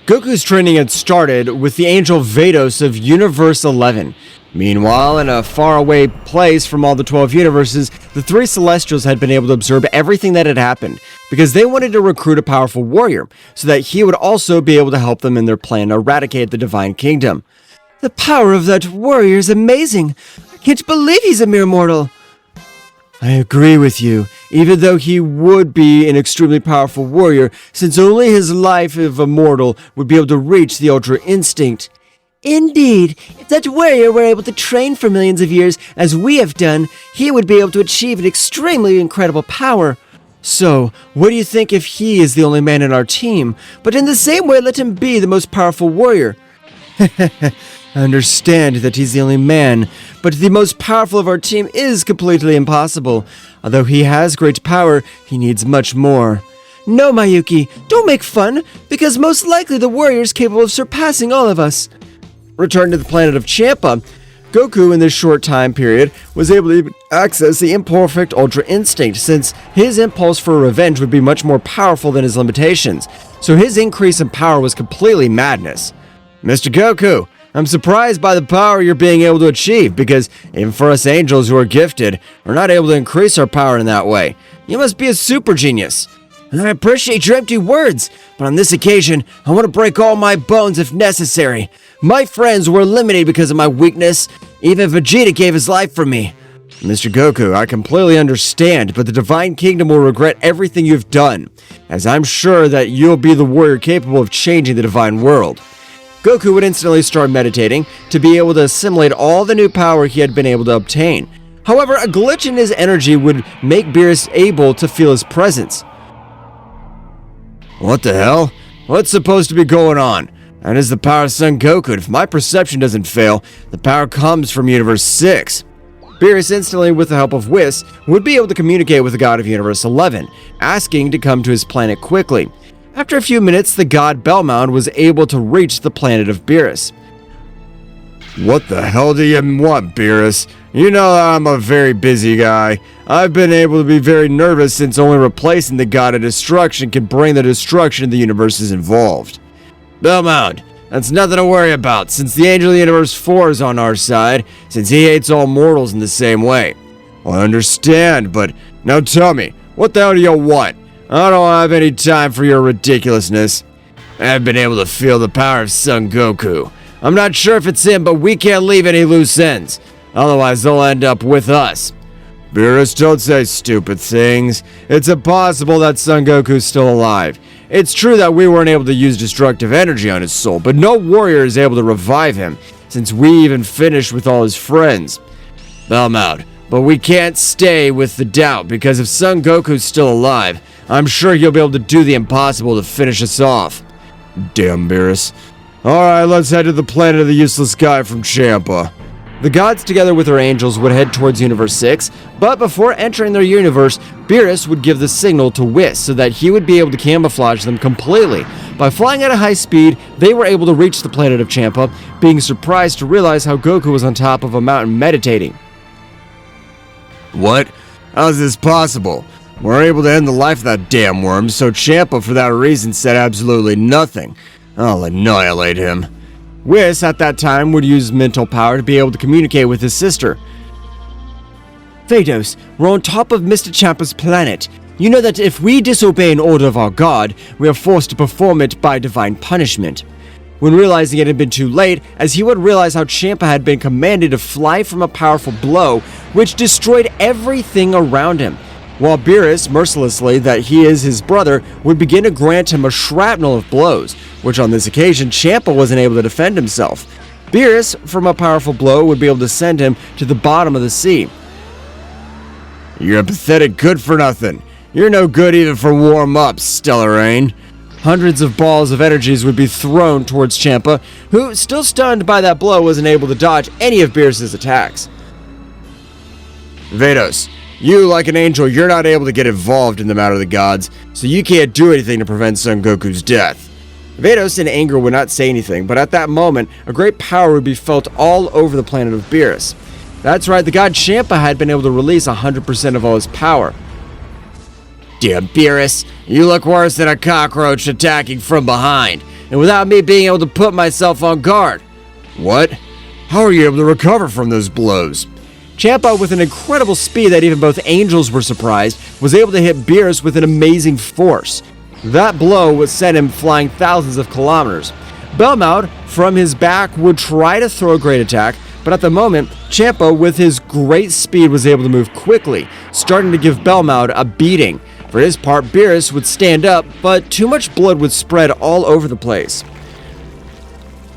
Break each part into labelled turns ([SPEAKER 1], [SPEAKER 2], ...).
[SPEAKER 1] Goku's training had started with the angel Vados of Universe 11. Meanwhile, in a faraway place from all the 12 universes, the three Celestials had been able to observe everything that had happened, because they wanted to recruit a powerful warrior, so that he would also be able to help them in their plan to eradicate the Divine Kingdom.
[SPEAKER 2] The power of that warrior is amazing. I can't believe he's a mere mortal.
[SPEAKER 1] I agree with you, even though he would be an extremely powerful warrior, since only his life of a mortal would be able to reach the Ultra Instinct.
[SPEAKER 2] Indeed, if that warrior were able to train for millions of years, as we have done, he would be able to achieve an extremely incredible power.
[SPEAKER 1] So, what do you think if he is the only man in our team?
[SPEAKER 2] But in the same way, let him be the most powerful warrior.
[SPEAKER 1] I understand that he's the only man, but the most powerful of our team is completely impossible. Although he has great power, he needs much more.
[SPEAKER 2] No, Mayuki, don't make fun, because most likely the warrior is capable of surpassing all of us.
[SPEAKER 1] Returned to the planet of Champa, Goku in this short time period was able to even access the imperfect Ultra Instinct, since his impulse for revenge would be much more powerful than his limitations, so his increase in power was completely madness. Mr. Goku, I'm surprised by the power you're being able to achieve, because even for us angels who are gifted, we're not able to increase our power in that way. You must be a super genius.
[SPEAKER 2] I appreciate your empty words, but on this occasion, I want to break all my bones if necessary. My friends were eliminated because of my weakness. Even Vegeta gave his life for me.
[SPEAKER 1] Mr. Goku, I completely understand, but the Divine Kingdom will regret everything you've done, as I'm sure that you'll be the warrior capable of changing the Divine World. Goku would instantly start meditating to be able to assimilate all the new power he had been able to obtain. However, a glitch in his energy would make Beerus able to feel his presence. What the hell? What's supposed to be going on? That is the power of Son Goku, and if my perception doesn't fail, the power comes from Universe 6. Beerus instantly, with the help of Whis, would be able to communicate with the god of Universe 11, asking to come to his planet quickly. After a few minutes, the god Bellmound was able to reach the planet of Beerus. What the hell do you want, Beerus? You know I'm a very busy guy. I've been able to be very nervous since only replacing the god of destruction can bring the destruction the universe is involved. Bellmound, that's nothing to worry about, since the Angel of the Universe 4 is on our side, since he hates all mortals in the same way. Well, I understand, but now tell me, what the hell do you want? I don't have any time for your ridiculousness. I've been able to feel the power of Son Goku. I'm not sure if it's him, but we can't leave any loose ends. Otherwise, they'll end up with us. Beerus, don't say stupid things. It's impossible that Son Goku's still alive. It's true that we weren't able to use destructive energy on his soul, but no warrior is able to revive him, since we even finished with all his friends. Bellmound, but we can't stay with the doubt, because if Son Goku's still alive, I'm sure he'll be able to do the impossible to finish us off. Damn, Beerus. Alright, let's head to the planet of the useless guy from Champa. The gods, together with their angels, would head towards Universe 6, but before entering their universe, Beerus would give the signal to Whis so that he would be able to camouflage them completely. By flying at a high speed, they were able to reach the planet of Champa, being surprised to realize how Goku was on top of a mountain meditating. What? How is this possible? We're able to end the life of that damn worm, so Champa for that reason said absolutely nothing. I'll annihilate him. Whis, at that time, would use mental power to be able to communicate with his sister.
[SPEAKER 2] Vados, we're on top of Mr. Champa's planet. You know that if we disobey an order of our god, we are forced to perform it by divine punishment. When realizing it had been too late, as he would realize how Champa had been commanded to fly from a powerful blow, which destroyed everything around him. While Beerus, mercilessly that he is his brother, would begin to grant him a shrapnel of blows, which on this occasion Champa wasn't able to defend himself. Beerus, from a powerful blow, would be able to send him to the bottom of the sea. You're a pathetic good-for-nothing. You're no good even for warm-ups, Stellarain. Hundreds of balls of energies would be thrown towards Champa, who, still stunned by that blow, wasn't able to dodge any of Beerus' attacks. Vados, you, like an angel, you're not able to get involved in the matter of the gods, so you can't do anything to prevent Son Goku's death. Vados, in anger, would not say anything, but at that moment, a great power would be felt all over the planet of Beerus. That's right, the god Champa had been able to release 100% of all his power. Damn, Beerus, you look worse than a cockroach attacking from behind.
[SPEAKER 1] and without me being able to put myself on guard. What? How are you able to recover from those blows?
[SPEAKER 2] Ciampa, with an incredible speed that even both angels were surprised, was able to hit Beerus with an amazing force. That blow would send him flying thousands of kilometers. Belmont, from his back, would try to throw a great attack, but at the moment, Ciampa, with his great speed, was able to move quickly, starting to give Belmont a beating. For his part, Beerus would stand up, but too much blood would spread all over the place.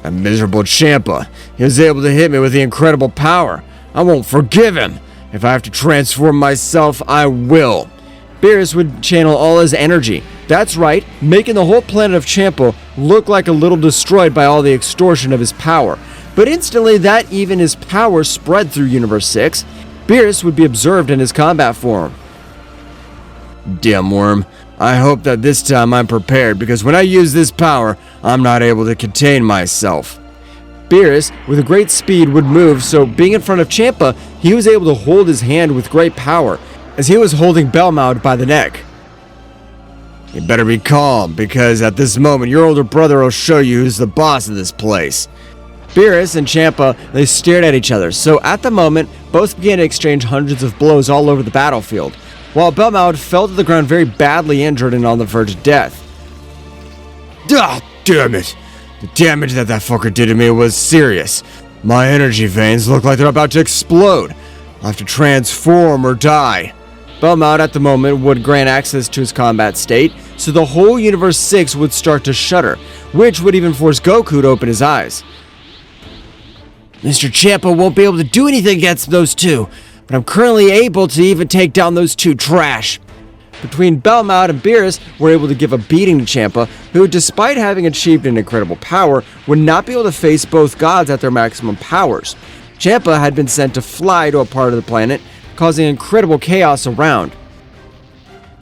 [SPEAKER 1] A miserable Ciampa. He was able to hit me with the incredible power. I won't forgive him. If I have to transform myself, I will.
[SPEAKER 2] Beerus would channel all his energy. That's right, making the whole planet of Ciampa look like a little destroyed by all the extortion of his power. But instantly, that even his power spread through Universe 6. Beerus would be observed in his combat form.
[SPEAKER 1] Damn worm. I hope that this time I'm prepared, because when I use this power, I'm not able to contain myself.
[SPEAKER 2] Beerus, with a great speed, would move, so being in front of Ciampa, he was able to hold his hand with great power, as he was holding Belmont by the neck.
[SPEAKER 1] You better be calm, because at this moment your older brother will show you who's the boss of this place.
[SPEAKER 2] Beerus and Ciampa, they stared at each other, so at the moment, both began to exchange hundreds of blows all over the battlefield, while Belmont fell to the ground very badly injured and on the verge of death.
[SPEAKER 1] Ah, damn it! The damage that fucker did to me was serious. My energy veins look like they're about to explode. I'll have to transform or die.
[SPEAKER 2] Belmont at the moment would grant access to his combat state, so the whole Universe 6 would start to shudder, which would even force Goku to open his eyes.
[SPEAKER 1] Mr. Ciampa won't be able to do anything against those two, but I'm currently able to even take down those two trash.
[SPEAKER 2] Between Belmont and Beerus were able to give a beating to Ciampa, who, despite having achieved an incredible power, would not be able to face both gods at their maximum powers. Ciampa had been sent to fly to a part of the planet, causing incredible chaos around.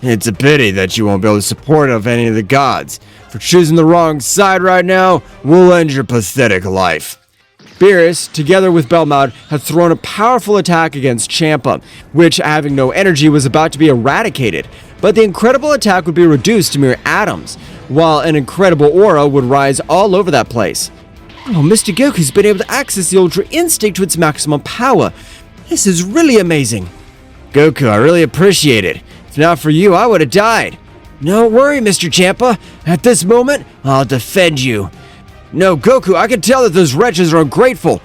[SPEAKER 1] It's a pity that you won't be able to support of any of the gods. For choosing the wrong side right now, we'll end your pathetic life.
[SPEAKER 2] Beerus, together with Belmont, had thrown a powerful attack against Ciampa, which, having no energy, was about to be eradicated. But the incredible attack would be reduced to mere atoms, while an incredible aura would rise all over that place. Oh, Mr. Goku's been able to access the Ultra Instinct to its maximum power. This is really amazing.
[SPEAKER 1] Goku, I really appreciate it. If not for you, I would have died.
[SPEAKER 2] Don't worry, Mr. Ciampa. At this moment, I'll defend you.
[SPEAKER 1] No, Goku, I can tell that those wretches are ungrateful.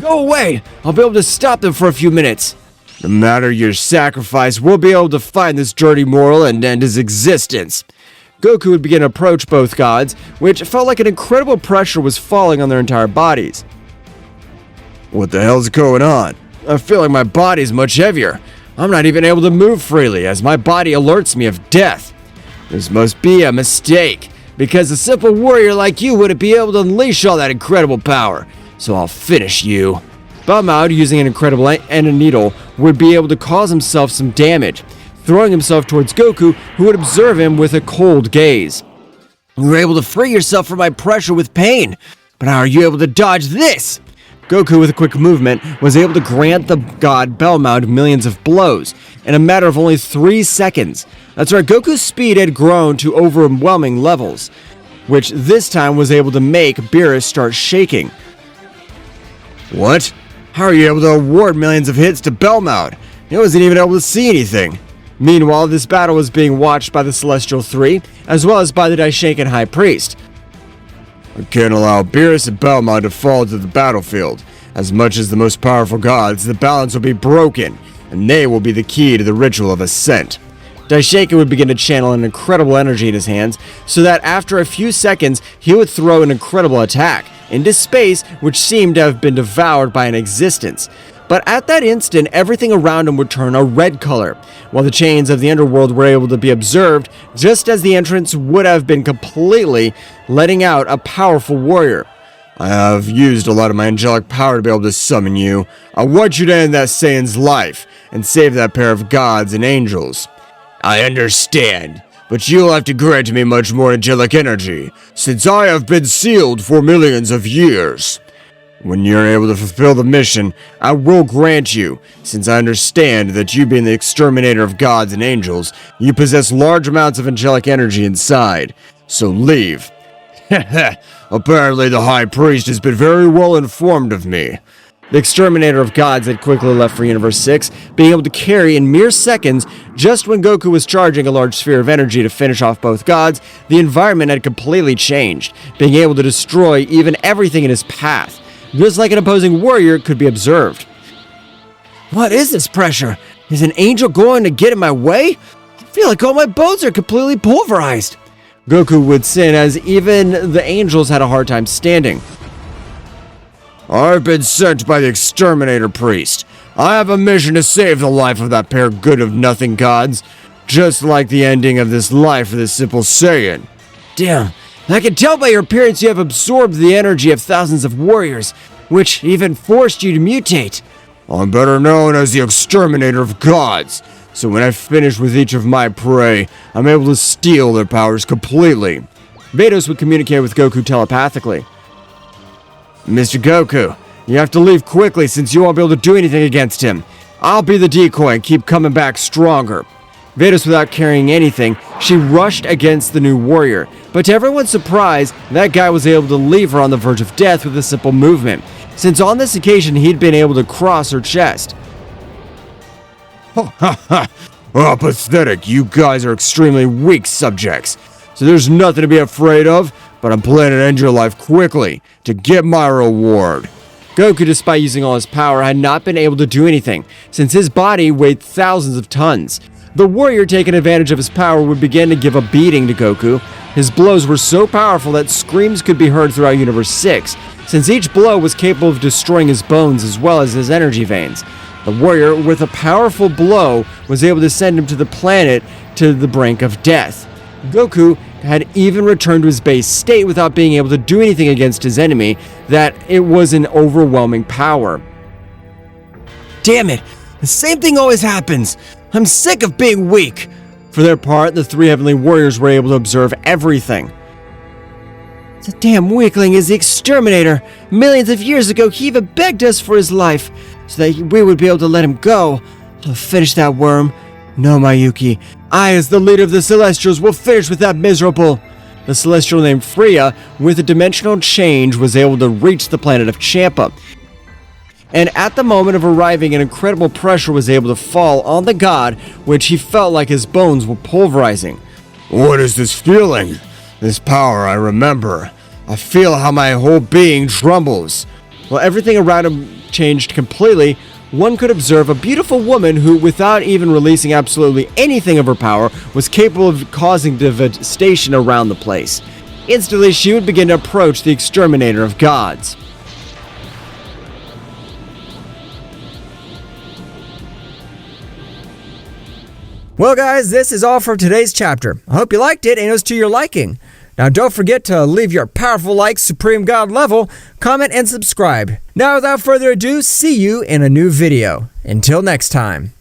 [SPEAKER 2] Go away. I'll be able to stop them for a few minutes.
[SPEAKER 1] No matter your sacrifice, we'll be able to find this dirty mortal and end his existence.
[SPEAKER 2] Goku would begin to approach both gods, which felt like an incredible pressure was falling on their entire bodies.
[SPEAKER 1] What the hell's going on? I feel like my body's much heavier. I'm not even able to move freely, as my body alerts me of death. This must be a mistake, because a simple warrior like you wouldn't be able to unleash all that incredible power. So I'll finish you.
[SPEAKER 2] Belmont, using an incredible and a needle, would be able to cause himself some damage, throwing himself towards Goku, who would observe him with a cold gaze.
[SPEAKER 1] You were able to free yourself from my pressure with pain, but how are you able to dodge this?
[SPEAKER 2] Goku, with a quick movement, was able to grant the god Belmont millions of blows in a matter of only 3 seconds. That's right, Goku's speed had grown to overwhelming levels, which this time was able to make Beerus start shaking.
[SPEAKER 1] What? How are you able to award millions of hits to Belmont? He wasn't even able to see anything.
[SPEAKER 2] Meanwhile, this battle was being watched by the Celestial Three, as well as by the Daishinkan High Priest.
[SPEAKER 1] I can't allow Beerus and Belmont to fall to the battlefield. As much as the most powerful gods, the balance will be broken, and they will be the key to the ritual of ascent.
[SPEAKER 2] Daishinkan would begin to channel an incredible energy in his hands, so that after a few seconds, he would throw an incredible attack into space, which seemed to have been devoured by an existence. But at that instant, everything around him would turn a red color, while the chains of the underworld were able to be observed, just as the entrance would have been completely letting out a powerful warrior.
[SPEAKER 1] I have used a lot of my angelic power to be able to summon you. I want you to end that Saiyan's life, and save that pair of gods and angels. I understand, but you'll have to grant me much more angelic energy, since I have been sealed for millions of years. When you're able to fulfill the mission, I will grant you, since I understand that you being the exterminator of gods and angels, you possess large amounts of angelic energy inside. So leave. Apparently the High Priest has been very well informed of me.
[SPEAKER 2] The exterminator of gods had quickly left for Universe 6, being able to carry in mere seconds. Just when Goku was charging a large sphere of energy to finish off both gods, the environment had completely changed, being able to destroy even everything in his path, just like an opposing warrior could be observed. What is this pressure? Is an angel going to get in my way? I feel like all my bones are completely pulverized. Goku would sin as even the angels had a hard time standing.
[SPEAKER 1] I've been sent by the exterminator priest. I have a mission to save the life of that pair of good-of-nothing gods, just like the ending of this life for this simple Saiyan.
[SPEAKER 2] Damn, I can tell by your appearance you have absorbed the energy of thousands of warriors, which even forced you to mutate.
[SPEAKER 1] I'm better known as the exterminator of gods, so when I finish with each of my prey, I'm able to steal their powers completely.
[SPEAKER 2] Vados would communicate with Goku telepathically.
[SPEAKER 1] Mr. Goku, you have to leave quickly since you won't be able to do anything against him. I'll be the decoy and keep coming back stronger.
[SPEAKER 2] Vados, without carrying anything, she rushed against the new warrior, but to everyone's surprise, that guy was able to leave her on the verge of death with a simple movement, since on this occasion he'd been able to cross her chest.
[SPEAKER 1] Ha ha ha! Oh, pathetic, you guys are extremely weak subjects, so there's nothing to be afraid of, but I'm planning to end your life quickly to get my reward.
[SPEAKER 2] Goku, despite using all his power, had not been able to do anything, since his body weighed thousands of tons. The warrior, taking advantage of his power, would begin to give a beating to Goku. His blows were so powerful that screams could be heard throughout Universe 6, since each blow was capable of destroying his bones as well as his energy veins. The warrior, with a powerful blow, was able to send him to the planet to the brink of death. Goku had even returned to his base state without being able to do anything against his enemy, that it was an overwhelming power. Damn it! The same thing always happens! I'm sick of being weak! For their part, the three heavenly warriors were able to observe everything. The damn weakling is the exterminator! Millions of years ago, he even begged us for his life, so that we would be able to let him go. I'll finish that worm. No, Mayuki. I, as the leader of the Celestials, will finish with that miserable... The Celestial named Freya, with a dimensional change, was able to reach the planet of Champa. And at the moment of arriving, an incredible pressure was able to fall on the god, which he felt like his bones were pulverizing.
[SPEAKER 1] What is this feeling? This power I remember. I feel how my whole being trembles.
[SPEAKER 2] While everything around him changed completely, one could observe a beautiful woman who, without even releasing absolutely anything of her power, was capable of causing devastation around the place. Instantly, she would begin to approach the exterminator of gods. Well guys, this is all for today's chapter. I hope you liked it and it was to your liking. Now don't forget to leave your powerful like Supreme God level, comment and subscribe. Now without further ado, see you in a new video. Until next time.